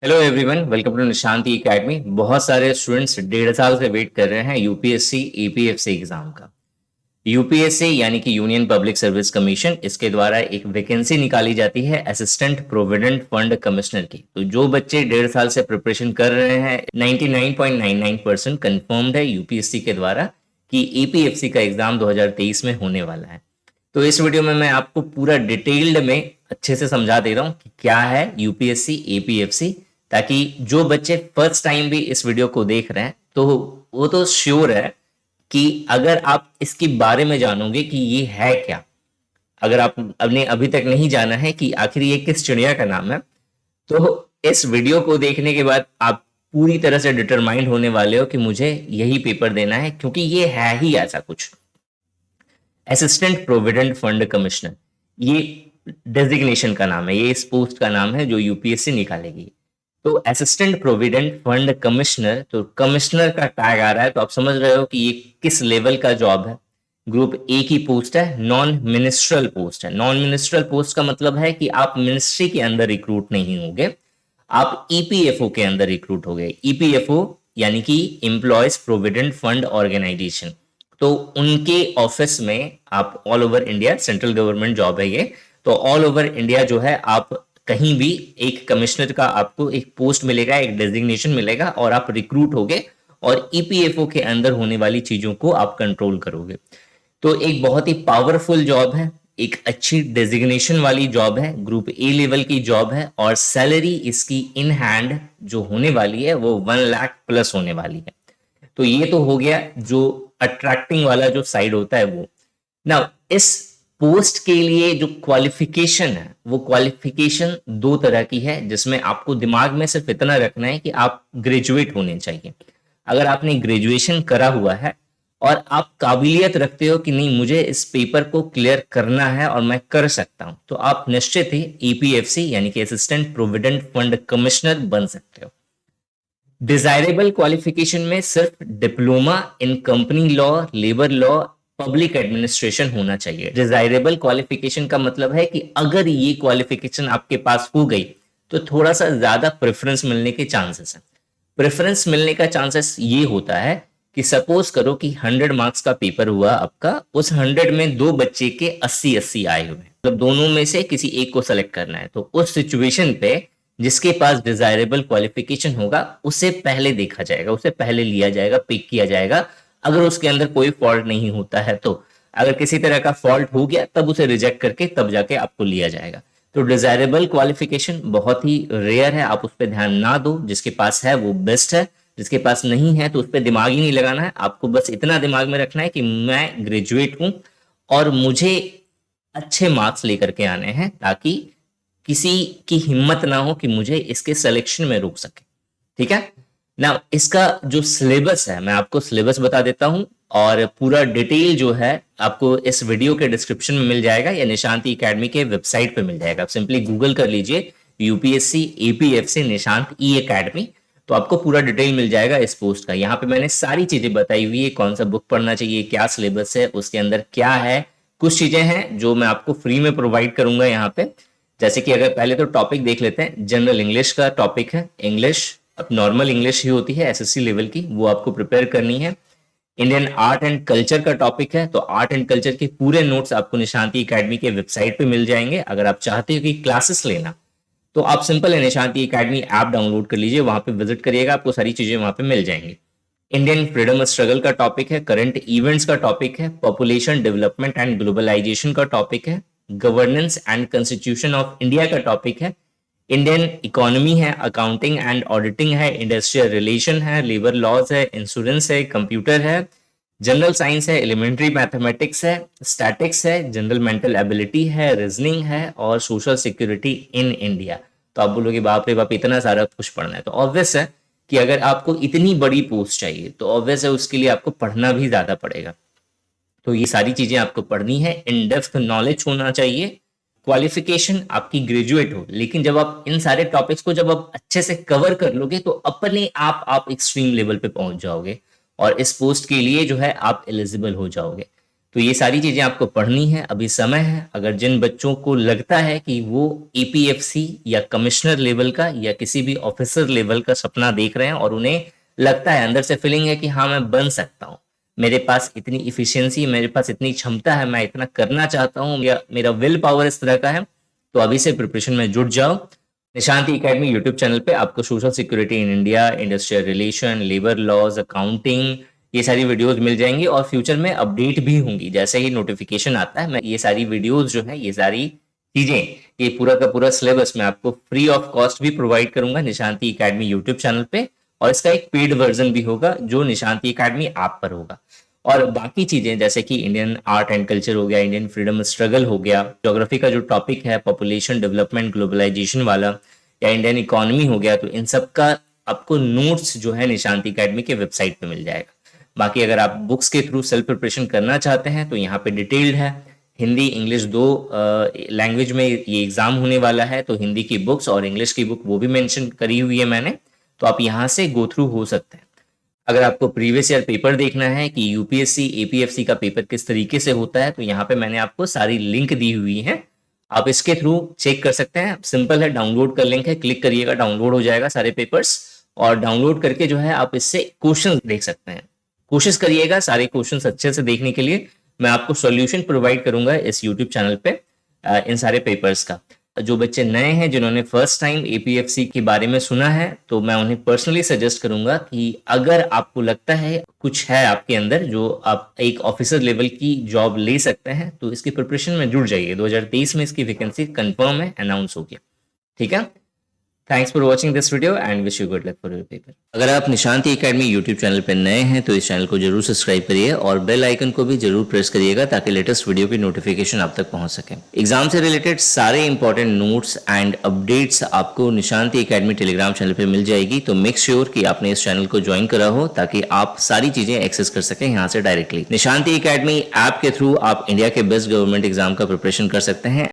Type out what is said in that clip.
Hello everyone, welcome to Nishanti academy. बहुत सारे students 1.5 साल से वेट कर रहे हैं यूपीएससी एपीएफसी एग्जाम का। यूपीएससी यानी कि यूनियन पब्लिक सर्विस कमीशन, इसके द्वारा एक वैकेंसी निकाली जाती है असिस्टेंट प्रोविडेंट फंड कमिश्नर की। तो जो बच्चे 1.5 साल से प्रिपरेशन कर रहे हैं, 99.99% कंफर्म्ड है यूपीएससी के द्वारा कि एपीएफसी का एग्जाम 2023 में होने वाला है। तो इस वीडियो में मैं आपको पूरा डिटेल्ड में अच्छे से समझा दे रहा हूं कि क्या है यूपीएससी एपीएफसी, ताकि जो बच्चे फर्स्ट टाइम भी इस वीडियो को देख रहे हैं तो वो तो श्योर है कि अगर आप इसके बारे में जानोगे कि ये है क्या, अगर आपने अभी तक नहीं जाना है कि आखिर ये किस चिड़िया का नाम है, तो इस वीडियो को देखने के बाद आप पूरी तरह से डिटरमाइंड होने वाले हो कि मुझे यही पेपर देना है, क्योंकि ये है ही ऐसा कुछ। असिस्टेंट प्रोविडेंट फंड कमिश्नर, ये डेजिग्नेशन का नाम है, ये इस पोस्ट का नाम है जो यूपीएससी निकालेगी। तो असिस्टेंट प्रोविडेंट फंड कमिश्नर, तो कमिश्नर का टैग आ रहा है, तो आप समझ रहे हो कि ये किस लेवल का जॉब है। ग्रुप ए की पोस्ट है, नॉन मिनिस्ट्रल पोस्ट है। नॉन मिनिस्ट्रल पोस्ट का मतलब है कि आप मिनिस्ट्री के अंदर रिक्रूट नहीं होगे, आप ईपीएफओ के अंदर रिक्रूट हो गए। ईपीएफओ यानी कि एम्प्लॉयज प्रोविडेंट फंड ऑर्गेनाइजेशन, तो उनके ऑफिस में आप all over India, central government job है ये, तो ऑल ओवर इंडिया जो है आप कहीं भी एक कमिश्नर का आपको एक पोस्ट मिलेगा, एक डेजिग्नेशन मिलेगा और आप रिक्रूट होगे और ईपीएफओ के अंदर होने वाली चीजों को आप कंट्रोल करोगे। तो एक बहुत ही पावरफुल जॉब है, एक अच्छी डेजिग्नेशन वाली जॉब है, ग्रुप ए लेवल की जॉब है, और सैलरी इसकी इन हैंड जो होने वाली है वो 1 लाख प्लस होने वाली है। तो ये तो हो गया जो अट्रैक्टिंग वाला जो साइड होता है वो। ना इस पोस्ट के लिए जो क्वालिफिकेशन है, वो क्वालिफिकेशन दो तरह की है, जिसमें आपको दिमाग में सिर्फ इतना रखना है कि आप ग्रेजुएट होने चाहिए। अगर आपने ग्रेजुएशन करा हुआ है और आप काबिलियत रखते हो कि नहीं मुझे इस पेपर को क्लियर करना है और मैं कर सकता हूं, तो आप निश्चित ही ईपीएफसी यानी कि असिस्टेंट प्रोविडेंट फंड कमिश्नर बन सकते हो। डिजायरेबल क्वालिफिकेशन में सिर्फ diploma in company law, labour law, public administration होना चाहिए। डिजायरेबल क्वालिफिकेशन का मतलब है कि अगर ये क्वालिफिकेशन आपके पास हो गई तो थोड़ा सा ज्यादा प्रेफरेंस मिलने के चांसेस है। प्रेफरेंस मिलने का चांसेस ये होता है कि सपोज करो कि 100 मार्क्स का पेपर हुआ आपका, उस 100 में दो बच्चे के 80-80 आए हुए, मतलब दोनों में से किसी एक को सेलेक्ट करना है, तो उस सिचुएशन पे जिसके पास डिजायरेबल क्वालिफिकेशन होगा उसे पहले देखा जाएगा, उसे पहले लिया जाएगा, पिक किया जाएगा। अगर उसके अंदर कोई फॉल्ट नहीं होता है तो, अगर किसी तरह का फॉल्ट हो गया तब उसे रिजेक्ट करके तब जाके आपको लिया जाएगा। तो डिजायरेबल क्वालिफिकेशन बहुत ही रेयर है, आप उस पर ध्यान ना दो, जिसके पास है वो बेस्ट है, जिसके पास नहीं है तो उस पर दिमाग ही नहीं लगाना है। आपको बस इतना दिमाग में रखना है कि मैं ग्रेजुएट हूं और मुझे अच्छे मार्क्स लेकर के आने हैं, ताकि किसी की हिम्मत ना हो कि मुझे इसके सिलेक्शन में रोक सके। ठीक है ना। इसका जो सिलेबस है मैं आपको सिलेबस बता देता हूं, और पूरा डिटेल जो है आपको इस वीडियो के डिस्क्रिप्शन में मिल जाएगा या निशांति एकेडमी के वेबसाइट पे मिल जाएगा। आप सिंपली गूगल कर लीजिए यूपीएससी एपीएफसी निशांत ई एकेडमी, तो आपको पूरा डिटेल मिल जाएगा इस पोस्ट का। यहाँ पे मैंने सारी चीजें बताई हुई है, कौन सा बुक पढ़ना चाहिए, क्या सिलेबस है, उसके अंदर क्या है। कुछ चीजें हैं जो मैं आपको फ्री में प्रोवाइड करूंगा यहाँ पे, जैसे कि अगर पहले तो टॉपिक देख लेते हैं। जनरल इंग्लिश का टॉपिक है, इंग्लिश अब नॉर्मल इंग्लिश ही होती है एसएससी लेवल की, वो आपको प्रिपेयर करनी है। इंडियन आर्ट एंड कल्चर का टॉपिक है, तो आर्ट एंड कल्चर के पूरे नोट्स आपको निशांति एकेडमी के वेबसाइट पे मिल जाएंगे। अगर आप चाहते हो कि क्लासेस लेना तो आप सिंपल है निशांति एकेडमी ऐप डाउनलोड कर लीजिए, वहां पे विजिट करिएगा, आपको सारी चीजें वहां पे मिल जाएंगी। इंडियन फ्रीडम स्ट्रगल का टॉपिक है, करंट इवेंट्स का टॉपिक है, पॉपुलेशन डेवलपमेंट एंड ग्लोबलाइजेशन का टॉपिक है, governance and constitution of India का टॉपिक है, इंडियन इकोनॉमी है, अकाउंटिंग एंड ऑडिटिंग है, इंडस्ट्रियल रिलेशन है, लेबर लॉज है, इंश्योरेंस है, कंप्यूटर है, जनरल साइंस है, एलिमेंट्री मैथमेटिक्स है, स्टैटिक्स है, जनरल मेंटल एबिलिटी है, रीजनिंग है, और सोशल सिक्योरिटी इन इंडिया। तो आप बोलोगे बाप रे बाप इतना सारा कुछ पढ़ना है, तो ऑब्वियस है कि अगर आपको इतनी बड़ी पोस्ट चाहिए तो ऑब्वियस है उसके लिए आपको पढ़ना भी ज्यादा पड़ेगा। तो ये सारी चीजें आपको पढ़नी है, इन डेप्थ नॉलेज होना चाहिए, क्वालिफिकेशन आपकी ग्रेजुएट हो, लेकिन जब आप इन सारे टॉपिक्स को जब आप अच्छे से कवर कर लोगे तो अपने आप एक्सट्रीम लेवल पे पहुंच जाओगे और इस पोस्ट के लिए जो है आप एलिजिबल हो जाओगे। तो ये सारी चीज़ें आपको पढ़नी है, अभी समय है। अगर जिन बच्चों को लगता है कि वो एपीएफसी या कमिश्नर लेवल का या किसी भी ऑफिसर लेवल का सपना देख रहे हैं और उन्हें लगता है, अंदर से फीलिंग है कि हाँ मैं बन सकता हूँ, मेरे पास इतनी इफिशियंसी, मेरे पास इतनी क्षमता है, मैं इतना करना चाहता हूँ या मेरा विल पावर इस तरह का है, तो अभी से प्रिपरेशन में जुट जाओ। निशांति एकेडमी यूट्यूब चैनल पे आपको social security in India, industrial relation, labour laws, accounting, ये सारी वीडियोस मिल जाएंगी और फ्यूचर में अपडेट भी होंगी। जैसे ही नोटिफिकेशन आता है, मैं ये सारी वीडियोस जो है, ये सारी चीजें, ये पूरा का पूरा सिलेबस मैं आपको फ्री ऑफ कॉस्ट भी प्रोवाइड करूंगा निशांति एकेडमी यूट्यूब चैनल पे। और इसका एक पेड वर्जन भी होगा जो निशांति एकेडमी ऐप पर होगा। और बाकी चीजें जैसे कि इंडियन आर्ट एंड कल्चर हो गया, इंडियन फ्रीडम स्ट्रगल हो गया, ज्योग्राफी का जो टॉपिक है पॉपुलेशन डेवलपमेंट ग्लोबलाइजेशन वाला, या इंडियन इकोनॉमी हो गया, तो इन सब का आपको नोट्स जो है निशांति एकेडमी के वेबसाइट पे मिल जाएगा। बाकी अगर आप बुक्स के थ्रू सेल्फ प्रिपरेशन करना चाहते हैं तो यहाँ पे डिटेल्ड है, हिंदी इंग्लिश दो लैंग्वेज में ये एग्जाम होने वाला है, तो हिंदी की बुक्स और इंग्लिश की बुक वो भी मेंशन करी हुई है मैंने, तो आप यहाँ से गो थ्रू हो सकते हैं। अगर आपको प्रीवियस ईयर पेपर देखना है कि यूपीएससी एपीएफसी का पेपर किस तरीके से होता है, तो यहाँ पे मैंने आपको सारी लिंक दी हुई है, आप इसके थ्रू चेक कर सकते हैं। सिंपल है, डाउनलोड का लिंक है, क्लिक करिएगा, डाउनलोड हो जाएगा सारे पेपर्स, और डाउनलोड करके जो है आप इससे क्वेश्चन देख सकते हैं। कोशिश करिएगा सारे क्वेश्चंस अच्छे से देखने के लिए। मैं आपको सॉल्यूशन प्रोवाइड करूंगा इस यूट्यूब चैनल पे इन सारे पेपर्स का। जो बच्चे नए हैं, जिन्होंने फर्स्ट टाइम एपीएफसी के बारे में सुना है, तो मैं उन्हें पर्सनली सजेस्ट करूंगा कि अगर आपको लगता है कुछ है आपके अंदर जो आप एक ऑफिसर लेवल की जॉब ले सकते हैं, तो इसकी प्रिपरेशन में जुड़ जाइए। 2023 में इसकी वैकेंसी कंफर्म है, अनाउंस हो गया। ठीक है, thanks for watching this video and wish you good luck for your paper. अगर आप निशांति एकेडमी यूट्यूब चैनल पर नए हैं तो इस चैनल को जरूर सब्सक्राइब करिए और बेल आइकन को भी जरूर प्रेस करिएगा ताकि लेटेस्ट वीडियो की नोटिफिकेशन आप तक पहुंच सके। एग्जाम से रिलेटेड सारे इंपॉर्टेंट नोट्स एंड अपडेट्स आपको निशांति एकेडमी टेलीग्राम चैनल पर मिल जाएगी, तो मेक श्योर कि आपने इस चैनल को ज्वाइन करा हो ताकि आप सारी चीजें एक्सेस कर सकें यहाँ से डायरेक्टली। निशांति एकेडमी ऐप के थ्रू आप इंडिया के बेस्ट गवर्नमेंट एग्जाम का प्रिपरेशन कर सकते हैं।